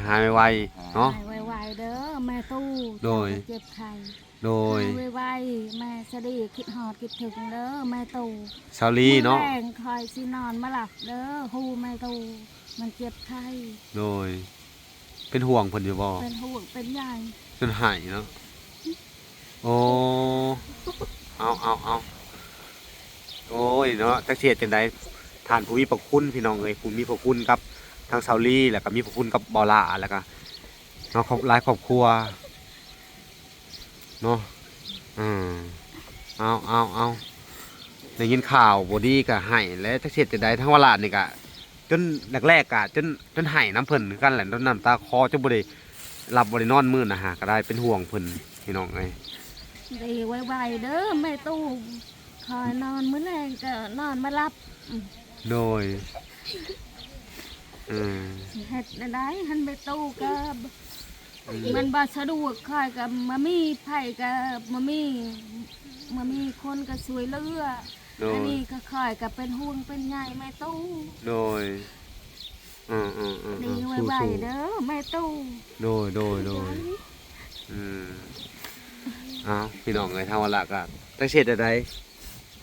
หายไวๆเนาะหายไวๆเด้อแม่ตู้โดยเจ็บไข้โดยหายไวๆแม่สะดีคิดฮอดคิดถึงเด้อแม่ตู้ชาวลีเนาะมื้อแรงคอยสินอนมาหลับเด้อฮู้แม่ตู้มันเจ็บไข้โดยเป็นห่วงเพิ่นอยู่บ่เป็นห่วงเป็นใยจนหายเนาะโอ้เอาโอ้ยเนาะจักเสียจังได๋ท่านผู้มีพระคุณพี่น้องเอ้ยผู้มีพระคุณกับทางชาวลีแล้วก็มีพระคุณกับบ่อล่าแล้วก็เนาะหลายครอบครัวเนาะอืมเอาได้ยินข่าวบ่ดีก็ให้และจักเสียจังได๋ทางวลาดนี่ก็จนแรกๆก็จนให้น้ำเพิ่นคือกันแหละจนน้ำตาคอจนบ่ได้หลับบ่ได้นอนมื้อน่ะฮะก็ได้เป็นห่วงเพิ่นพี่น้องเอ้ย ดีไวๆเด้อแม่ตู้คอยนอนมื้อแรงก็นอนมาหลับโดยสิเฮ็ดได้หันแม่ตู้ก็มันบ่สะดวกคอยก็มามีไผก็มามีคนก็ช่วยเหลือโดอันยนี้ก็คอยก็เป็นห่วงเป็นใยแม่ตู้โดยดีไวๆเด้อแม่ตู้โดยอ้าวพี่น้องเอ้ยทางวลาก็จักเสียจังได๋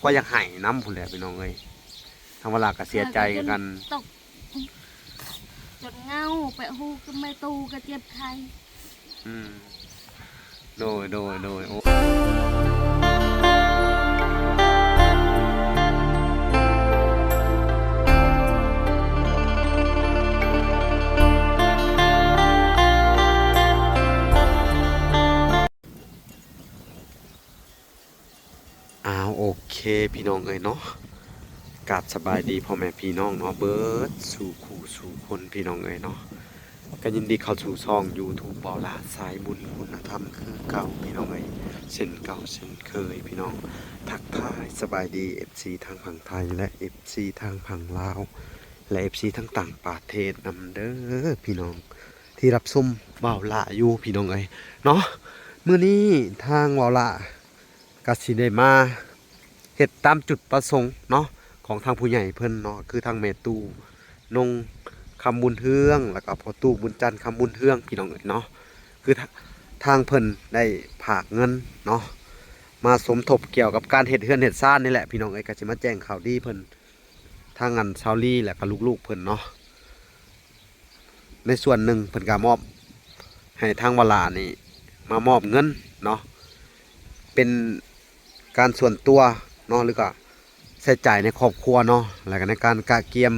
ก็อยากให้น้ำพุ่นแหละพี่น้องเอ้ยทางวลาก็เสียใจกันตกจนเงาไปฮู้ก็แม่ตู้ก็เจ็บไข้ โดยโอ้อ้าวโอเคพี่น้องเอ้ยเนาะกราบสบายดีพ่อแม่พี่น้องเนาะเบิดสู่คู่สู่คนพี่น้องเอ้ยเนาะก็ยินดีเข้าสู่ช่อง YouTube บ่าวหลาสายบุญคุณธรรมคือเก่าพี่น้องเอ้ยเช่นเก่าเช่นเคยพี่น้องทักทายสบายดี FC ทางฝั่งไทยและ FC ทางฝั่งลาวและ FC ทั้งต่างประเทศนำเด้อพี่น้องที่รับชมบ่าวหลาอยู่พี่น้องเอ้ยเนาะมื้อนี้ทางบ่าวหลาก็สิได้มาเฮ็ดตามจุดประสงค์เนาะของทางผู้ใหญ่เพิ่นเนาะคือทางแม่ตู้นงคำบุญเทืองแล้วก็พ่อตู้บุญจันทร์คำบุญเทืองพี่น้องเอ้ยเนาะคือทางเพิ่นได้ฝากเงินเนาะมาสมทบเกี่ยวกับการเฮ็ดเฮือนเฮ็ดซ่านนี่แหละพี่น้องเอ้ยก็สิมาแจ้งข่าวดีเพิ่นทางงานชาวลีและก็ลูกๆเพิ่นเนาะในส่วนหนึ่งเพิ่นก็มอบให้ทางวลานี่มามอบเงินเนาะเป็นการส่วนตัวเนาะหรือก็ใช้จ่ายในครอบครัวเนาะแล้วก็ในการกะเกียม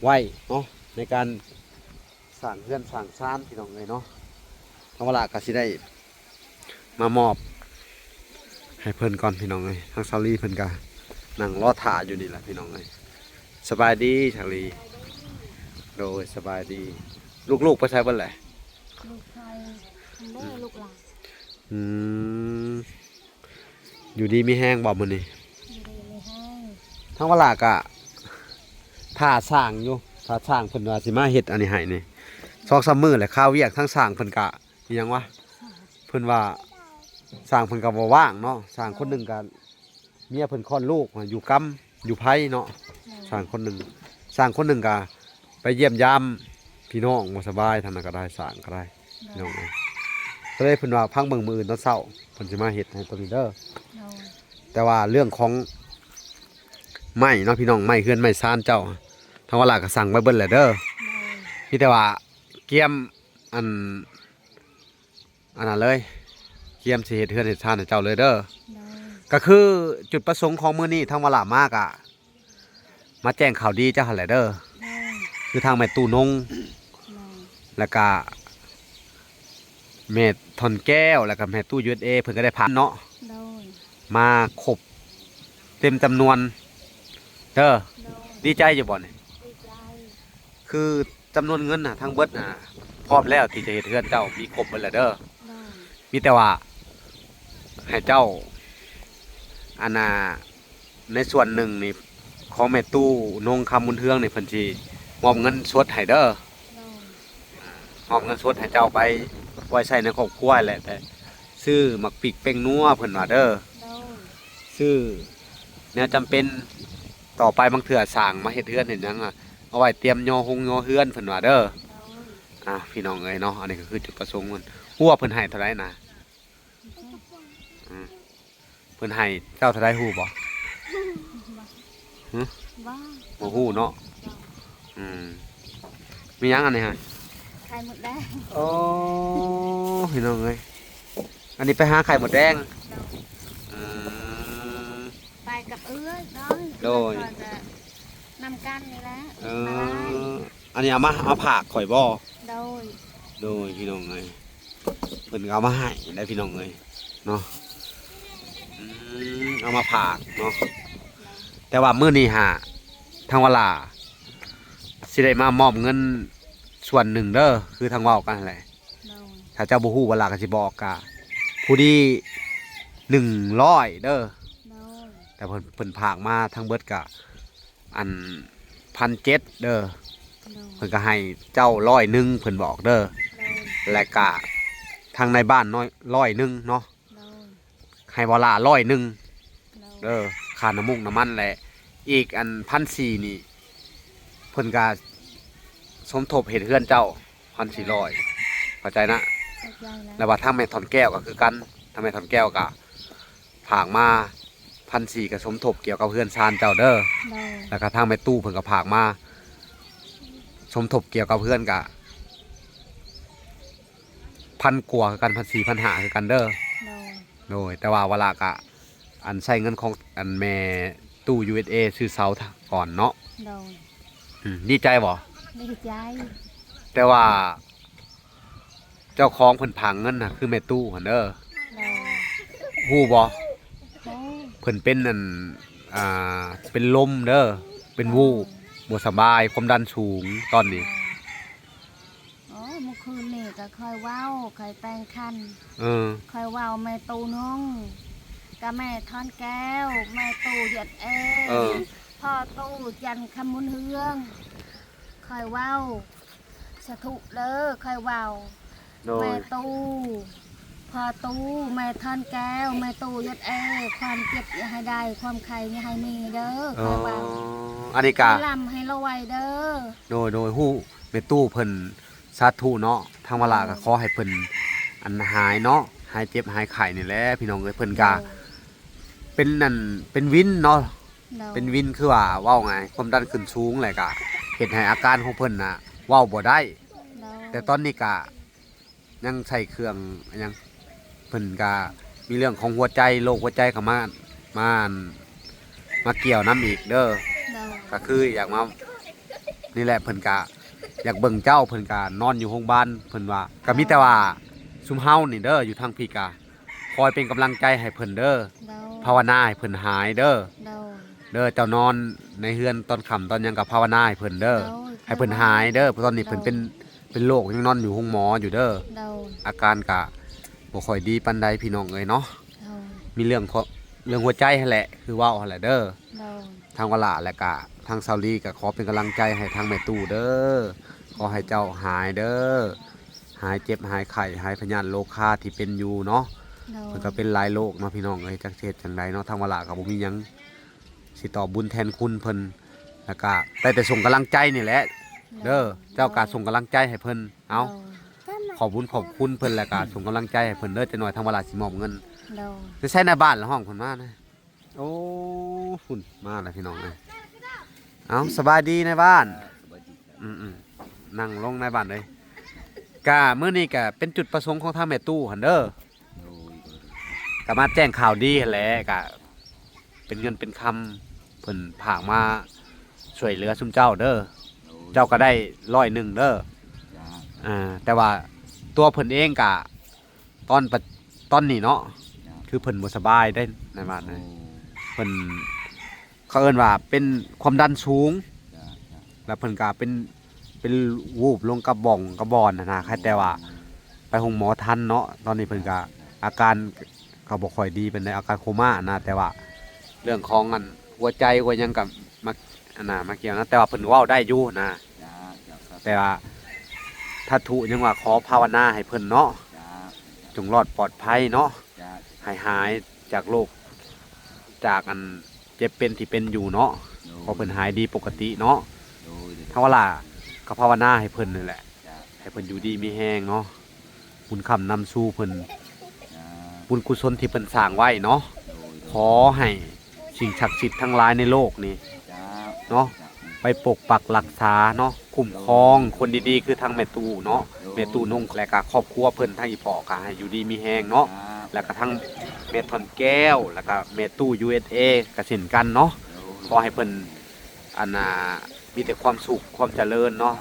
ไว้เนาะในการสร้างเรือนสร้างซ่านพี่น้องเลยเนาะทางเวลาก็สิได้มามอบให้เพิ่นก่อนพี่น้องเลยทางซาลีเพิ่นก็นั่งรอถ่าอยู่นี่แหละพี่น้องเลยสบายดีชาลีโดยสบายดีลูกๆไปใช้เบิ่นแหละลูกชายแม่ลูกหลานอยู่ดีมีแห้งบ่มื้อนี้ไม่ได้เลยให้ทางเวลาก็ท่าสร้างอยู่ท่าสร้างเพิ่นว่าสิมาเฮ็ดอันนี้ให้นี่2-3มื้อแหละข้าวเวียกทั้งสร้างเพิ่นก็อิหยังวะเพิ่นว่าสร้างเพิ่นก็บ่ว่างเนาะสร้างคนหนึงก็เมียเพิ่นคลอดลูกอยู่กำอยู่ไผเนาะสร้างคนหนึงก็ไปเยี่ยมยามพี่น้องบ่สบายทางนั้นก็ได้สร้างก็ได้พี่น้องก็เลยเพิ่นว่าพังเบิ่งมื้ออื่นตอนเช้าเพิ่นสิมาเฮ็ดให้ตัวนี้เด้อแต่ว่าเรื่องของไม้เนาะพี่น้องไม้เฮือนไม้ซ่านเจ้าทางเวลาก็สั่งไว้เบิ่นแหละเด้อพี่แต่ว่าเกียมอันนั้นเลยเกียมสิเฮ็ดเฮือนเฮ็ดซ่านให้เจ้าเลยเด้อก็คือจุดประสงค์ของมื้อนี้ทางเวลามากอ่ะมาแจ้งข่าวดีเจ้าหั่นแหละเด้อคือทางแม่ตู้นงแล้วก็แม่ทอนแก้วแล้วก็แม่ตู้ USA เพิ่นก็ได้ผ่านเนาะมาครบเต็มจำนวนเด้อดีใจอยู่บ่เนี่ยคือจำนวนเงินน่ะทั้งเบิดน่ะพร้อมแล้วที่จะเฮ็ดเฮือนเจ้ามีครบหมดแล้วเด้อมีแต่ว่าให้เจ้าอันน่ะในส่วนหนึ่งนี่ของแม่ตู้นงคำบุญเทืองนี่เพิ่นสิมอบเงินสดให้เด้อมอบเงินสดให้เจ้าไปไว้ใช้ในครอบครัวแหละแต่ซื้อหมักปิกเป้งนัวเพิ่นว่าเด้อซื้อแนวจำเป็นต่อไปบางเถื่อสร้างมาเฮ็ดเฮือนเห็นหยังอ่ะเอาไว้เตรียมยอเฮือนเพิ่นว่าเด้อ พี่น้องเอ้ยเนาะอันนี้ก็คือจุดประสงค์มันฮู้ว่าเพิ่นให้เท่าไหร่นะอืมเพิ่นให้เจ้าเท่าไหร่ฮู้บ่หึ บ้า บ่ฮู้เนาะอืมมีหยังอันนี้ฮะ ไข่หมดแดง โอ้พี่น้องเอ้ยอันนี้ไปหาไข่หมดแดงอืม ไปกับเอื้อยน้อง โดย ก่อนจะนำกันนี่แหละ เอ มาได้ อันนี้เอาผากข่อยบ่ โดย โดยพี่น้องเอ้ยเพิ่นก็เอามาให้ได้พี่น้องเอ้ยเนาะอืมเอามาผากเนาะแต่ว่ามื้อนี้ทางเวลาสิได้มามอบเงินส่วนหนึ่งเด้อคือทางเว้ากันแหละ โดย ถ้าเจ้าบ่ฮู้เวลาก็สิบอกกะผู้ที่100เด้อ โดย แต่เพิ่นผากมาทั้งเบิดกะอัน1,700เด้อ โดย เพิ่นก็ให้เจ้า100เพิ่นบอกเด้อ โดย และกะทางในบ้านน้อย100เนาะ โดย ให้เวลา100 โดย เด้อค่าน้ำมูกน้ำมันแหละอีกอัน1,400นี่เพิ่นก็สมทบเฮ็ดเฮือนเจ้า1,400เข้าใจนะ เข้าใจแล้ว แล้วว่าทางแม่ถอนแก้วก็คือกันทางแม่ถอนแก้วก็ผากมา1,400ก็สมทบเกี่ยวกับเฮือนซานเจ้าเด้อ โดย แล้วก็ทางแม่ตู้เพิ่นก็ผากมาสมทบเกี่ยวกับเฮือนก็1,000กว่าคือกัน1,400 1,500คือกันเด้อ โดย โดยแต่ว่าเวลากะอันใช้เงินของอันแม่ตู้ USA ซื้อเสาก่อนเนาะ โดย ดีใจบ่ ดีใจ แต่ว่าเจ้าของเพิ่นผังเงินน่ะคือแม่ตู้หั่นเด้อ โดย ฮู้บ่ โดย เพิ่นเป็นอันเป็นลมเด้อเป็นวูบบ่สบายความดันสูงตอนนี้ โอ้ยเมื่อคืนนี่ก็คอยเว้าคอยแต่งคัน เออ คอยเว้าแม่ตูน้องกับแม่ทอนแก้ว แม่ตูหยัดเอ เออ พ่อตูจันคำมุนเฮืองคอยเว้าสะทุเด้อคอยเว้า โด แม่ ย ตูพ่อตูแม่ทอนแก้ว แม่ตูหยัดเอความเจ็บอย่าให้ได้ความไข่อย่าให้มีเด้อ เอ คอย อ เว้า อันนี้กะ ให้ลำให้รวยเด้อ โดยฮู้แม่ตู้เพิ่นสาธุเนาะทางเวลาก็ขอให้เพิ่นอันหายเนาะหายเจ็บหายไข้นี่แหละพี่น้องเอ้ยเพิ่นก็เป็นนั่นเป็นวินเนาะ เป็นวินคือว่าเว้าไงความดันขึ้นสูงแหละกะเห็นให้อาการของเพิ่นน่ะเว้าบ่ได้ แต่ตอนนี้กะยังใส่เครื่องยังเพิ่นกะมีเรื่องของหัวใจโรคหัวใจเข้ามาเกี่ยวน้ำอีกเด้อก็คืออยากมานี่แหละเพิ่นกะอยากเบิ่งเจ้าเพิ่นกะนอนอยู่โรงพยาบาลเพิ่นว่าก็มีแต่ว่าซุมเฮานี่เด้ออยู่ทางพี่กะคอยเป็นกำลังใจให้เพิ่นเด้อภาวนาให้เพิ่นหายเด้อ เด้อเจ้านอนในเฮือนตอนค่ำตอนหยังกับภาวนาให้เพิ่นเด้อให้เพิ่นหายเด้อเพราะตอนนี้เพิ่นเป็นโรคยังนอนอยู่ห้องหมออยู่เด้ออาการกะบ่ค่อยดีปานใดพี่น้องเอ้ยเนาะมีเรื่องหัวใจหั่นแหละคือเว้าหั่นแหละเด้อทางวลาและกะทางซาวลีก็ขอเป็นกำลังใจให้ทางแม่ตู้เด้อขอให้เจ้าหายเด้อหายเจ็บหายไข้หายพยาธิโรคาที่เป็นอยู่เนาะเพิ่นก็เป็นหลายโรคเนาะพี่น้องเอ้ยจักเฮ็ดจังไดเนาะทางวลาก็บ่มีหยังสิตอบบุญแทนคุณเพิ่นแล้วก็ได้แต่ส่งกำลังใจนี่แหละเด้อเจ้าก็ส่งกำลังใจให้เพิ่นเอาขอบคุณเพิ่นแล้วก็ส่งกำลังใจให้เพิ่นเด้อจักหน่อยทางเวลาสิมอบเงินจะใช้ในบ้านหรือห้องเพิ่นมานะโอ้ฝุ่นมาแล้วพี่น้องเอ้ยเอาสบายดีในบ้านนั่งลงในบ้านเลยกะมื้อนี้ก็เป็นจุดประสงค์ของทางแม่ตู้หั่นเด้อก็มาแจ้งข่าวดีหั่นแหละก็เป็นเงินเป็นคำเพิ่นผากมาช่วยเหลือซุมเจ้าเด้อเจ้าก็ได้100เด้อแต่ว่าตัวเพิ่นเองกะตอนนี้เนาะคือเพิ่นบ่สบายได้ในบ้านนะเพิ่นเขาเอิ้นว่าเป็นความดันสูงแล้วเพิ่นก็เป็นวูบลงกระบอนนะใครแต่ว่าไปโรงหมอทันเนาะตอนนี้เพิ่นก็อาการเขาบ่ค่อยดีเป็นในอาการโคม่านะแต่ว่าเรื่องของอันหัวใจหัวยังกับมาเกี่ยวนะแต่ว่าเพิ่นเว้าได้อยู่นะแต่ว่าถ้าถูยังว่าขอภาวนาให้เพิ่นเนาะจงรอดปลอดภัยเนาะให้หายจากโรคจากอันเจ็บเป็นที่เป็นอยู่เนาะขอเพิ่นหายดีปกติเนาะถ้าว่าล่ะก็ภาวนาให้เพิ่นนี่แหละ ให้เพิ่นอยู่ดีมีแฮงเนาะบุญคำนำสู่เพิ่น จ้า บุญกุศลที่เพิ่นสร้างไว้เนาะ โดย ขอให้สิ่งศักดิ์สิทธิ์ทั้งหลายในโลกนี้ จ้า เนาะ ไปปกปักรักษาเนาะคุ้มครองคนดีๆคือทางแม่ตู่เนาะแม่ตู่นงและก็ครอบครัวเพิ่นทั้งอีพ่อก็ให้อยู่ดีมีแฮงเนาะแล้วก็ทั้งแม่ทอนแก้วแล้วก็แม่ตู่ USA ก็เช่นกันเนาะขอให้เพิ่นอันน่ะมีแต่ความสุขความเจริญเนาะ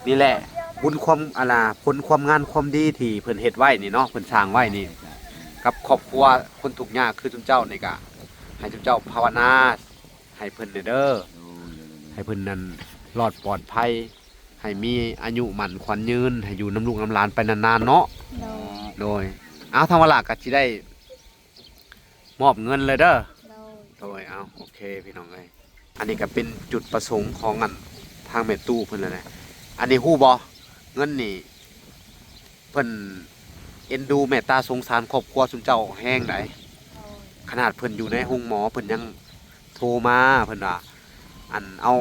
นี่แหละบุญความอันน่ะผลความงานความดีที่เพิ่นเฮ็ดไว้นี่เนาะเพิ่นสร้างไว้นี่กับครอบครัวคนทุกข์ยากคือจุมเจ้านี่ก็ให้จุมเจ้าภาวนาให้เพิ่นเด้อ ให้เพิ่นนั้นรอดปลอดภัยให้มีอายุหมันขวัญยืนให้อยู่น้ำลูกน้ำหลานไปนานๆเนาะ โดย โดยเอาทางวลาก็สิได้มอบเงินเลยเด้อ โดย โดยเอาโอเคพี่น้องเอ้ยอันนี้ก็เป็นจุดประสงค์ของอันทางแม่ตู้เพิ่นแล้วนะอันนี้ฮู้บ่เงินนี่เพิ่นเอ็นดูเมตตาสงสารครอบครัวซุมเจ้าแห้งได โดย ขนาดเพิ่นอยู่ในห้องหมอเพิ่นยังโทรมาเพิ่นว่าอันเอา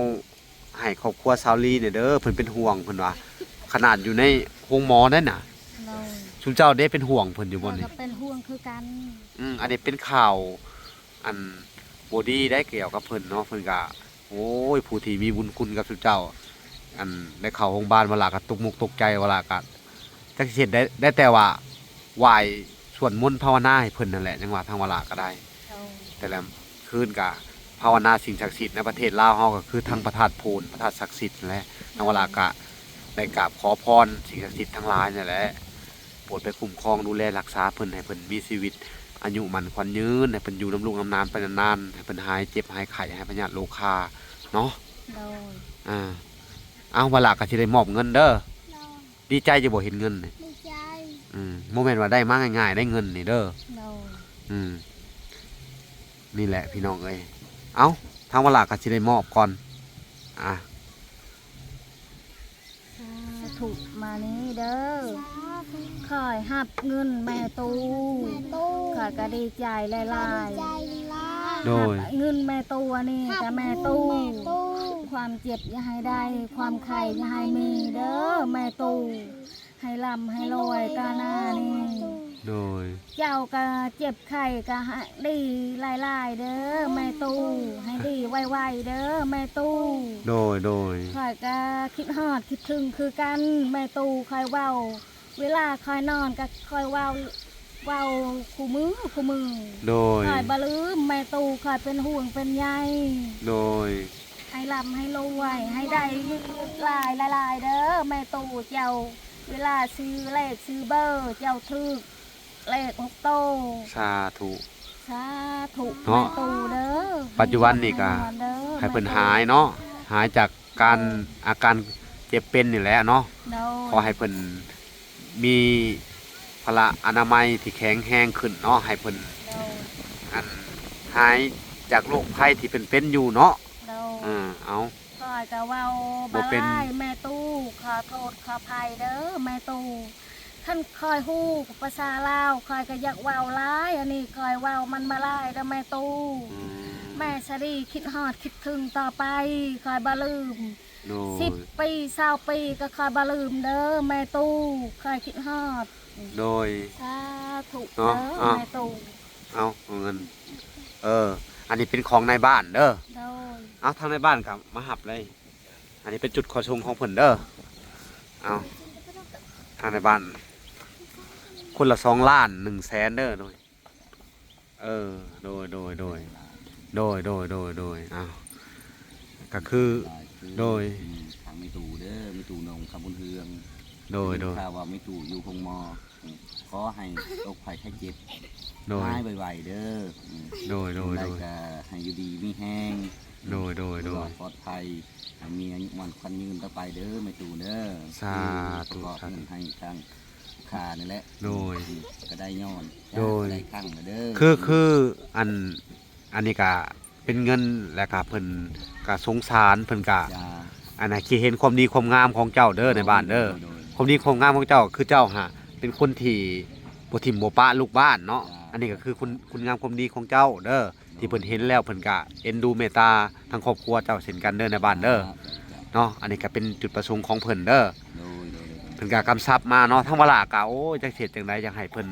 ให้ครอบครัวซาวลีเนี่ยเด้อเพิ่นเป็นห่วงเพิ่นว่าขนาดอยู่ในห้องหมอนั่นน่ะ โดย ซุมเจ้าได้เป็นห่วงเพิ่นอยู่บ่ เรา นี่ ก็เป็นห่วงคือกัน อันนี้เป็นข่าวอันบ่ดีได้เกี่ยวกับเพิ่นเนาะเพิ่นก็โอ้ยผู้ที่มีบุญคุณกับซุมเจ้า อันได้เข้าโรงพยาบาลเวลาก็ตกมุกตกใจเวลาก็จักสิเฮ็ดได้แต่ว่าไหว้สวดมนต์ภาวนาให้เพิ่นนั่นแหละจังว่าทางเวลาก็ได้ โดย แต่ละคืนก็ภาวนาสิ่งศักดิ์สิทธิ์ในประเทศลาวเฮาก็คือทั้งพระธาตุโพนพระธาตุศักดิ์สิทธิ์นั่นแหละทางเวลาก็ได้กราบขอพรสิ่งศักดิ์สิทธิ์ทั้งหลายนั่นแหละโปรดไปคุ้มครองดูแลรักษาเพิ่นให้เพิ่นมีชีวิตอายุมันขวัญยืนให้เพิ่นอยู่น้ำลูกน้ำนานไปนานๆให้เพิ่นหายเจ็บหายไข้ให้พญาติโลคาเนาะ โดย เอาเวลาก็สิได้มอบเงินเด้อ โดย ดีใจจะบ่เห็นเงินนี่ ดีใจ โมเมนต์ว่าได้มาง่ายๆได้เงินนี่เด้อ โดย นี่แหละพี่น้องเอ้ยเอาทางเวลาก็สิได้มอบก่อนอ่ะ สาธุมานี้เด้อคอยหับเงินแม่ตู้ขอยก็ดีใจหลายๆ โดย เงินแม่ตู้นี่กับแม่ตู้ความเจ็บอย่าให้ได้ ความไข่อย่าให้มีเด้อแม่ตู้ให้ร่ำให้รวยกาหน้านี่ โดย เจ้าก็เจ็บไข่ก็ให้ดีหลายๆเด้อแม่ตู้ให้ดีไวๆเด้อแม่ตู้ โดยคอยก็คิดฮอดคิดถึงคือกันแม่ตู้คอยเว้าเวลาคอยนอนก็คอยเว้าคู่มือ โดย คอยบลืมแม่ตู้คอยเป็นห่วงเป็นใย โดย ให้ลำให้รวยให้ได้หลายเด้อแม่ตู่เจ้า เวลาซื้อเลขซื้อเบอร์เจ้าทึกเลข6 โต สาธุ สาธุ เนาะ แม่ตู่เด้อ ปัจจุบันนี่ก็ เด้อ ให้เพิ่นหายเนาะหายจากการอาการเจ็บเป็นนี่แหละเนาะ เด้อ ขอให้เพิ่นมีพละอนามัยที่แข็งแรงขึ้นเนาะให้เพิ่น เด้อ อันหายจากโรคภัยที่เพิ่นเป็นอยู่เนาะ เด้อ เอา คอยก็เว้า บ่ บา เป็น ลายแม่ตู่ขอโทษขออภัยเด้อแม่ตู่ท่านคอยฮู้ภาษาลาวคอยก็อยากเว้าหลายอันนี้คอยเว้ามันมาหลายเด้อแม่ตู่ แม่สดีคิดฮอดคิดถึงต่อไปคอยบาลืม โดย 10 ปี20 ปีก็คอยบาลืมเด้อแม่ตู้คอยคิดฮอด โดย สาธุ เนาะ เด้อ อ้าว แม่ตู้ เอาเงินอันนี้เป็นของในบ้านเด้อ โดย เอาทางในบ้านกับมาหับเลย อันนี้เป็นจุดขอชมของเพิ่นเด้อเอาทางในบ้าน คนละ2,100,000เด้อโดยโดยเอาก็คือ โดย ทางไม่ตู่เด้อไม่ตู่นงคำบุญเฮือง โดย ข่าวว่าไม่ตู่อยู่คงมอขอให้โรคภัยไข้เจ็บ โดย หายไวๆเด้อ โดย ได้ก็ให้อยู่ดีมีแห้ง โดย ปลอดภัยให้มีอายุมันควันยืนต่อไปเด้อไม่ตู่เด้อ สาธุ ประกอบเงินให้ทางขานี่แหละ โดย ก็ได้ย้อน โดย ได้ข้างเด้อ คืออันนี้ก็เป็นเงินแหละครับเพิ่นก็สงสารเพิ่นก็ จ้า อันน่ะคิดเห็นความดีความงามของเจ้าเด้อในบ้านเด้อ โดย ความดีความงามของเจ้าคือเจ้าฮะเป็นคนที่บ่ทิ่มบ่ปะลูกบ้านเนาะ จ้า อันนี้ก็คือคุณงามความดีของเจ้าเด้อที่เพิ่นเห็นแล้วเพิ่นก็เอ็นดูเมตตาทั้งครอบครัวเจ้าเช่นกันเด้อในบ้านเด้อเนาะอันนี้ก็เป็นจุดประสงค์ของเพิ่นเด้อ โดย พิ่นก็กำชับมาเนาะทั้งเวลาก็โอ้ยจักเฮ็ดจังได๋อยากให้เพิ่น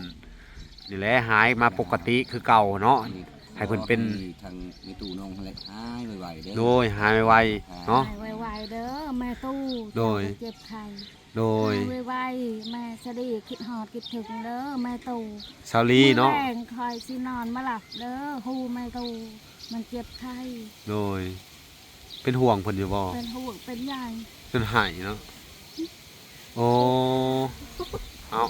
นี่แหละหายมาปกติคือเก่าเนาะให้เพิ่นเป็น ทางมีตู้น้องเล็กหายไวๆเด้อ โดยหายไวๆเนาะ หายไวๆเด้อแม่ตู้ โดย เจ็บไข้ โดย หายไวๆแม่สะดีคิดฮอดคิดถึงเด้อแม่ตู้ ซาลีเนาะ มื้อแรงคอยสินอนมาหลับเด้อฮู้แม่ตู้มันเจ็บไข้ โดย เป็นห่วงเพิ่นอยู่บ่ เป็นห่วงเป็นใย จนหายเนาะโอ้เอา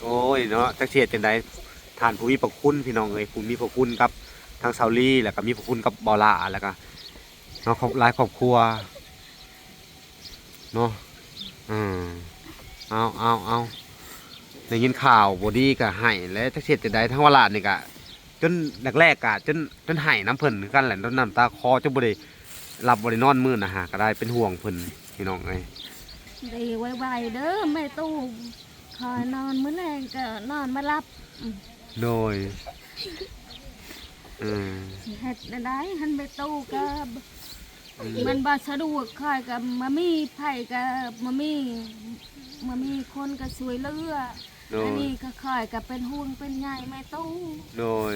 โอ้ยเนาะจักเฮ็ดจังได๋ท่านผู้มีพระคุณพี่น้องเอ้ยผู้มีพระคุณกับทางซาลีแล้วก็มีพระคุณกับบ่ล่าแล้วก็เนาะหลายครอบครัวเนาะอืมเอาได้ยินข่าวบ่ดีก็ให้แล้วจักเฮ็ดจังได๋ทั้งว่าลาดนี่ก็จนแรกๆก็จนให้น้ำเพิ่นคือกันแหละจนน้ำตาคอจนบ่ได้หลับบ่ได้นอนมื้อน่ะฮะก็ได้เป็นห่วงเพิ่นพี่น้องเอ้ย ดีไวๆเด้อแม่ตู้คอยนอนมื้อแรงก็นอนมาหลับ โดยอืม สิเฮ็ดได้หันแม่ตู้ก็มันบ่สะดวกคอยก็มามีไผก็มามีคนก็ช่วยเหลือ โด อัน ย นี้ก็คอยก็เป็นห่วงเป็นใยแม่ตู้ โดย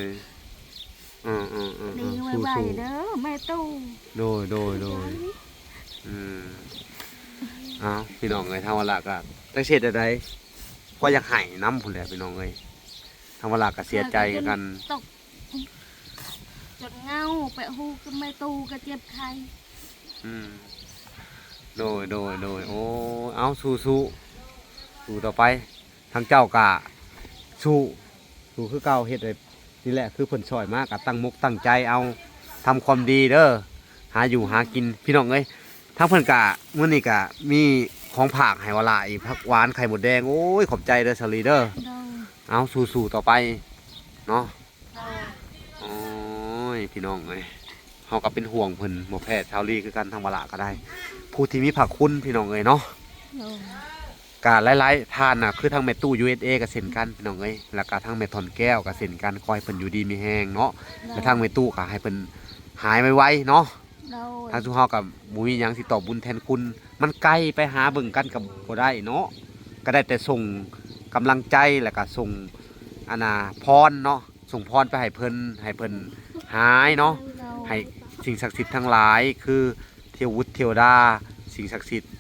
ดี สู้ ไวๆเด้อแม่ตู้ โดยอืมเอาพี่น้องเอ้ยทางวลาก็ได้เสียดใดพออยากให้น้ำพุ่นแหละพี่น้องเอ้ยทางวลาก็เสียใจกัน ตกจนเงาไปฮู้ก็แม่ตู้ก็เจ็บไข้ อืมโดยโอ้เอาสู้ต่อไปทางเจ้ากะสู้คือเก่าเฮ็ดเลยนี่แหละคือผลช่อยมากกับตั้งมุกตั้งใจเอาทำความดีเด้อหาอยู่หากินพี่น้องเอ้ยทั้งเพิ่นกะมื้อนี้กะมีของผากให้วลาอีกผักหวานไข่หมดแดงโอ้ยขอบใจเด้อสลีเด้อ โดน เอาสู้ต่อไปเนาะ โดน โอ้ยพี่น้องเอ้ยเฮาก็เป็นห่วงเพิ่นบ่แพ้ชาวลีคือกันทางวลาก็ได้ ผู้ที่มีพระคุณพี่น้องเอ้ยเนาะ โดน กาหลายๆทานน่ะคือทางแม่ตู้ USA ก็เช่นกันพี่น้องเอ้ยแล้วก็ทางแม่ทอนแก้วก็เช่นกันคอยเพิ่นอยู่ดีมีแฮงเนาะและทางแม่ตู้ก็ให้เพิ่นหายไวๆเนาะ โดน ทางทุกเฮาก็บ่มีหยังสิตอบบุญแทนคุณ มันไกลไปหาเบิ่งกันก็บ่ได้เนาะก็ได้แต่ส่งกำลังใจแล้วก็ส่งพรเนาะส่งพรไปให้เพิ่นหายเนาะ ให้สิ่งศักดิ์สิทธิ์ทั้งหลายคือเทววุฒิเทวดาสิ่งศักดิ์สิทธิ์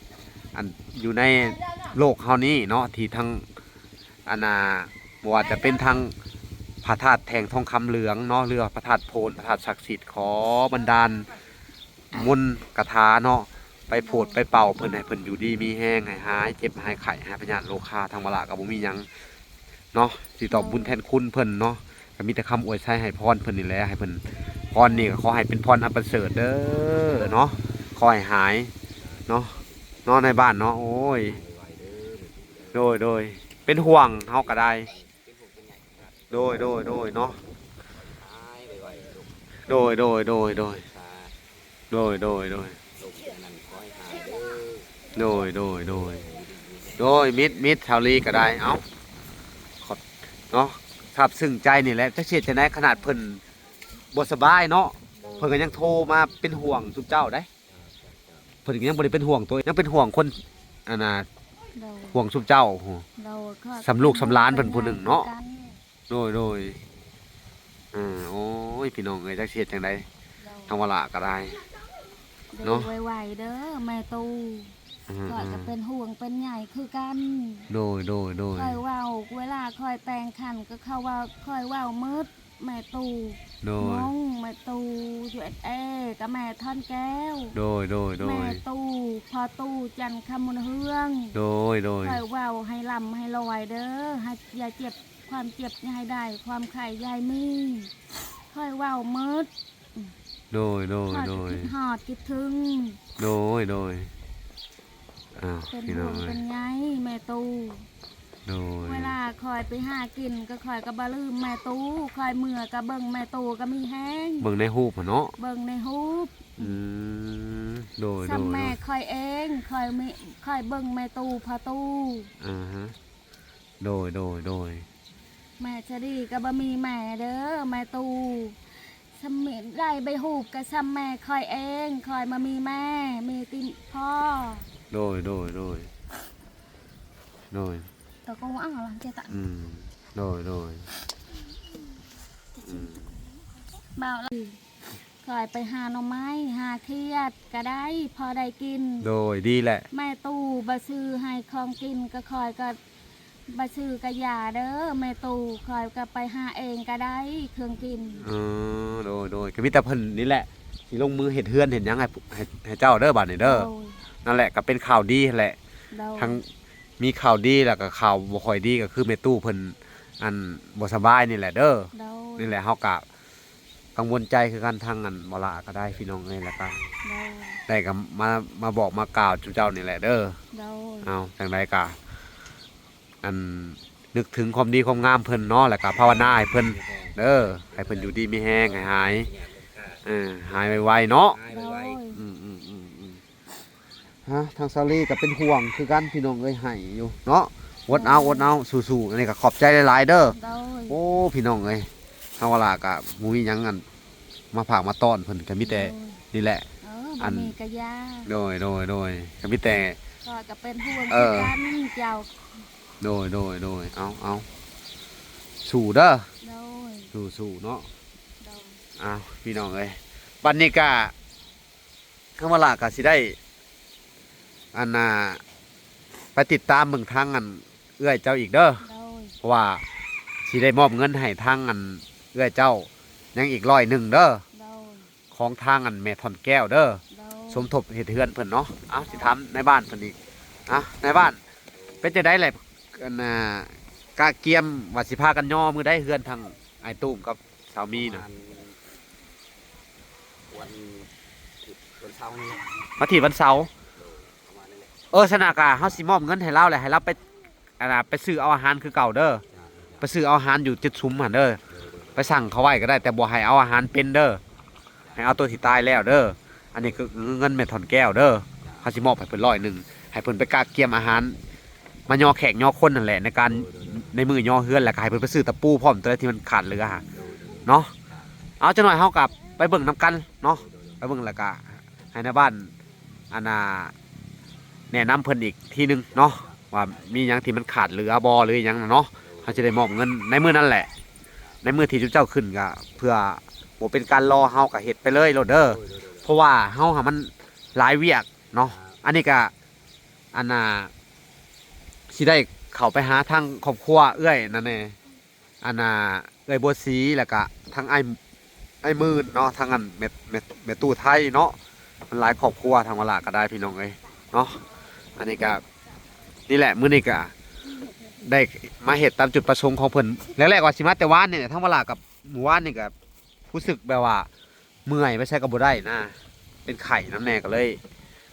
อันอยู่ในโลกเฮานี้เนาะที่ทั้งบ่ว่าจะเป็นทั้งพระธาตุแทงทองคำเหลืองเนาะเรือพระธาตุโพนพระธาตุศักดิ์สิทธิ์ขอบันดาลมนต์คาถาเนาะไปโผดไปเป่าเพิ่นให้เพิ่นอยู่ดีมีแห้งให้หายเจ็บหายไข้หายพยาธิโรคาทางวลาก็บ่มีหยังเนาะสิตอบบุญแทนคุณเพิ่นเนาะก็มีแต่คำอวยชัยให้พรเพิ่นนี่แหละให้เพิ่น พรนี่ก็ขอให้เป็นพรอันประเสริฐเด้อเนาะขอให้หายเนาะนอนในบ้านเนาะโอ้ยโดยเป็นห่วงเฮาก็ได้โดยเนาะโดยโดยมิดชาวลีก็ได้เอ้าขอเนาะครับซึ่งใจนี่แหละจะเสียใจในขนาดเพิ่นบ่สบายเนาะเพิ่นก็ยังโทรมาเป็นห่วงทุกเจ้าได้เพิ่นก็ยังบ่ได้เป็นห่วงตัวเองยังเป็นห่วงคนโดน ห่วงทุกเจ้าโห โดนก็ สำลูกสำล้านเพิ่นผู้หนึ่งเนาะ กั โดยโอ้ยพี่น้องเอ้ยจักเสียจังได๋ โดน ทางวลาก็ได้ เนาะ ไวๆเด้อแม่ตูก็จะเป็นห่วงเป็นใหญ่คือกัน โดย คอยเว้าเวลาคอยแต่งขันก็เข้าว่าคอยเว้ามืดแม่ตู โด ง ย งแม่ตูUSA กับแม่ท่อนแก้ว โดย แม่ตูพอตูจันทร์คำมุนเฮือง โดย คอยเว้าให้ลำให้ลอยเด้อให้อย่าเจ็บความเจ็บอย่าให้ได้ ความไข่ยายมีคอยเว้ามืด โดย คอยคิดหอดคิดถึง อ้าว เป็น พี่ ห่ น้ ว อง ง เอ้ เป็ ย นไงแม่ตู โดย เวลาคอยไปหากินก็คอยก็บ่ลืมแม่ตูคอยเมื่อก็เบิ่งแม่ตูก็มีแห้ง เบิ่งในรูปอะเนาะ เบิ่งในฮูป อืมโดย ซ้ำแม่คอยเองคอยมีคอยเบิ่งแม่ตูพอตู อ่าฮะโดย แม่จะดีก็บ่มีแม่เด้อแม่ตูสมิธได้ใบฮูปก็ซ้ำแม่คอยเองคอยมามีแม่มีติพ่อ โดย โดย ตะโกนอ้าวหลังเจตะ โดยอืม บ่าวเลยคอยไปหาหน่อไม้หาเครียดก็ได้พอได้กิน โดยดีแหละ แม่ตู้บะซื้อให้ของกินก็คอยก็บะซื้อก็อย่าเด้อแม่ตู้คอยก็ไปหาเองก็ได้เครื่องกิน โดยก็มีแต่เพิ่นนี่แหละสิลงมือเฮ็ดเฮือนเห็นหยังให้เจ้าเด้อบัดนี้เด้อ โดย นั่นแหละก็เป็นข่าวดีแหละ โดย ทั้งมีข่าวดีแล้วก็ข่าวบ่ค่อยดีก็คือแม่ตู้เพิ่นอันบ่สบายนี่แหละเด้อ โดย นี่แหละเฮาก็กังวลใจคือกันทางอันบ่ละก็ได้พี่น้องเอ้ยแล้วก็ โดย ได้ก็มาบอกมากล่าวเจ้านี่แหละเด้อ โดย เอาจังไดก็อันนึกถึงความดีความงามเพิ่นเนาะแล้วก็ภาวนาให้เพิ่นเด้อให้เพิ่นอยู่ดีมีแฮงให้หายหายไวๆเนาะ หาย โด ไวย ฮะทางซาลีก็เป็นห่วงคือกันพี่น้องเอ้ยให้อยู่เนาะอดเอาสู้ๆอันนี้ก็ขอบใจหลายๆเด้อ โดย โอ้พี่น้องเอ้ยเฮาว่าล่ะก็บ่มีหยังอันมาฝากมาต้อนเพิ่นก็มีแต่นี่แหละ อันมีกระยา โดยก็มีแต่ ก็จะเป็นห่วง เออ กันเจ้า โดยเอาสู้เด้อ โดย สู้เนาะ โดย เอาพี่น้องเอ้ยบัดนี้ก็ข้างว่าล่ะก็สิได้อันน่ะไปติดตามเบิ่งทางอันเอื้อยเจ้าอีกเด้อ โดย เพราะว่าสิได้มอบเงินให้ทางอันเอื้อยเจ้ายังอีก100เด้อ โดย ของทางอันแม่ทอนแก้วเด้อ โดย สมทบเฮ็ดเฮือนเพิ่นเนาะเอาสิถามในบ้านเพิ่นอีกในบ้านเป็นจังได๋แหละอันกะเกียมว่าสิพากันย่อมือได้เฮือนทางไอ้ตุ้มกับสาวมีน่ะ วันเสาร์นี่แหละ มาที่วันเสาร์ ประมาณนี้แหละ สนากาเฮาสิมอบเงินให้เราแหละให้เราไปไปซื้อเอาอาหารคือเก่าเด้อไปซื้อเอาอาหารอยู่จุดซุ้มหั่นเด้อไปสั่งเขาไว้ก็ได้แต่บ่ให้เอาอาหารเป็นเด้อให้เอาตัวที่ตายแล้วเด้ออันนี้คือเงินแม่ถอนแก้วเด้อเฮาสิมอบให้เพิ่น100ให้เพิ่นไปกากเกียมอาหารมายอแขกยอคนนั่นแหละในการในมือยอเฮือนแล้วก็ให้เพิ่นไปซื้อตะปูพร้อมตัวที่มันขาดเหลือเนาะเอาจังหน่อยเฮากลับไปเบิ่งนํกันเนาะไปเบิ่งแล้วก็ให้ในบ้านอันแนะนำเพิ่นอีกทีนึงเนาะว่ามีหยังที่มันขาดเหลือบ่หรือหยังน่ะเนาะเขาจะได้มอบเงินในมื้อนั้นแหละ ในมื้อที่เจ้าขึ้นก็เพื่อบ่เป็นการรอเฮาก็เฮ็ดไปเลยโลดเด้อเพราะว่าเฮาหามันหลายเวียกเนาะอันนี้ก็อันสิได้เข้าไปหาทางครอบครัวเอื้อยนั่นแน่อันเอื้อยบัวศรีแล้วก็ทางไอ้มื่นเนาะทางอันเมตู้ไทยเนาะมันหลายครอบครัวทางวลาก็ได้พี่น้องเอ้ยเนาะอันนี้ก็นี่แหละมื้อนี้ก็ได้มาเฮ็ดตามจุดประสงค์ของเพิ่นแรกๆว่าสิมาแต่วานนี่ทางวลากับหมู่วานนี่ก็รู้สึกแบบว่าเมื่อยไม่ใช่ก็บ่ได้นะเป็นไข้น้ำแน่ก็เลย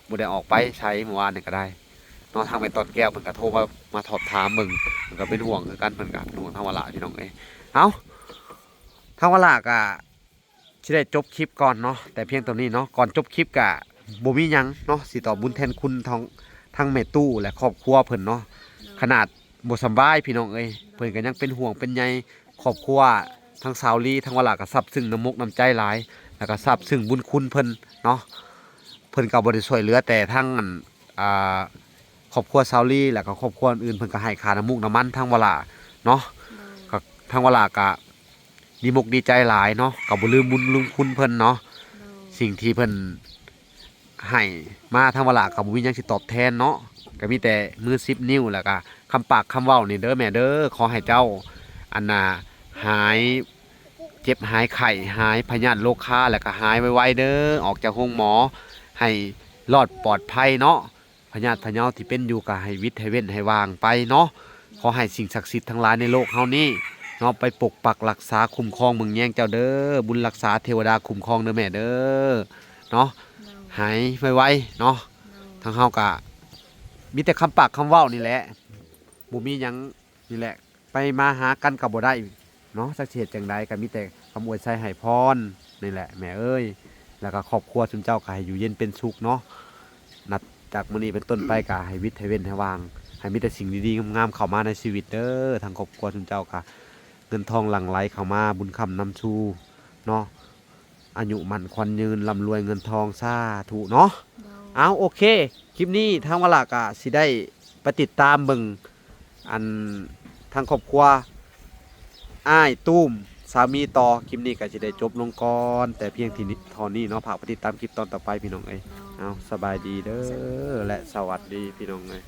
บ่ได้ออกไปใช้หมู่วานนี่ก็ได้เนาะทางไปตอนแก้วเพิ่นก็โทรมาสอบถามมึงเพิ่นก็เป็นห่วงคือกันเพิ่นก็เป็นห่วงทางวลาพี่น้องเอ้ยเอ้าทางวลาก็สิได้จบคลิปก่อนเนาะแต่เพียงตัวนี้เนาะก่อนจบคลิปก็บ่มีหยังเนาะสิตอบบุญแทนคุณทางแม่ตู้และครอบครัวเพิ่นเนาะขนาดบ่สำบายพี่น้องเอ้ยเพิ่นก็ยังเป็นห่วงเป็นใยครอบครัวทางสาวลีทางวลาก็ซับซึ้งน้ำมกน้ำใจหลายแล้วก็ซับซึ้งบุญคุณเพิ่นเนาะเพิ่นก็บ่ได้ช่วยเหลือแต่ทางครอบครัวสาวลีแล้วก็ครอบครัวอื่นเพิ่นก็ให้ค่าน้ำมูกน้ำมันทางวลาเนาะก็ทางวลาก็ดีมกดีใจหลายเนาะก็บ่ลืมบุญลืมคุณเพิ่นเนาะสิ่งที่เพิ่นให้มาทางวลาก็บ่มีหยังสิตอบแทนเนาะก็มีแต่มือ10นิ้วแล้วก็คำปากคำเว้านี่เด้อแม่เด้อขอให้เจ้าอันหายเจ็บหายไข้หายพยาธิโรคาแล้วก็หายไวๆเด้อออกจากห้องหมอให้รอดปลอดภัยเนาะพยาธิพะเยาที่เป็นอยู่ก็ให้วิทย์ให้เว้นให้วางไปเนาะขอให้สิ่งศักดิ์สิทธิ์ทั้งหลายในโลกเฮานี้เนาะไปปกปักรักษาคุ้มครองเมืองแย่งเจ้าเด้อบุญรักษาเทวดาคุ้มครองเด้อแม่เด้อเนาะหายไวๆเนาะทางเฮาก็มีแต่คำปากคำเว้านี่แหละบ่มีหยังนี่แหละไปมาหากันก็บ่ได้เนาะสักเฮ็ดจังไดก็มีแต่คำอวยใส่ให้พรนี่แหละแม่เอ้ยแล้วก็ครอบครัวซุมเจ้าก็ให้อยู่เย็นเป็นสุขเนาะนับจากมื้อนี้เป็นต้นไปก็ให้วิทย์ให้เว้นให้วางให้มีแต่สิ่งดีๆงามๆเข้ามาในชีวิตเด้อทางครอบครัวซุมเจ้าก็เงินทองหลั่งไหลเข้ามาบุญคำนำชูเนาะอายุมั่นขวัญยืนร่ำรวยเงินทองสาธุเนาะเอาโอเคคลิปนี้ทางวลากะสิได้ไปติดตามเบิ่ง อันทางครอบครัวอ้ายตุ้มสามีต่อคลิปนี้ก็สิได้จบลงก่อนแต่เพียงเท่านี้เนาะฝากไปติดตามคลิปตอนต่อไปพี่น้องเอ้ยเอาสบายดีเด้อและสวัสดีพี่น้องเอ้ย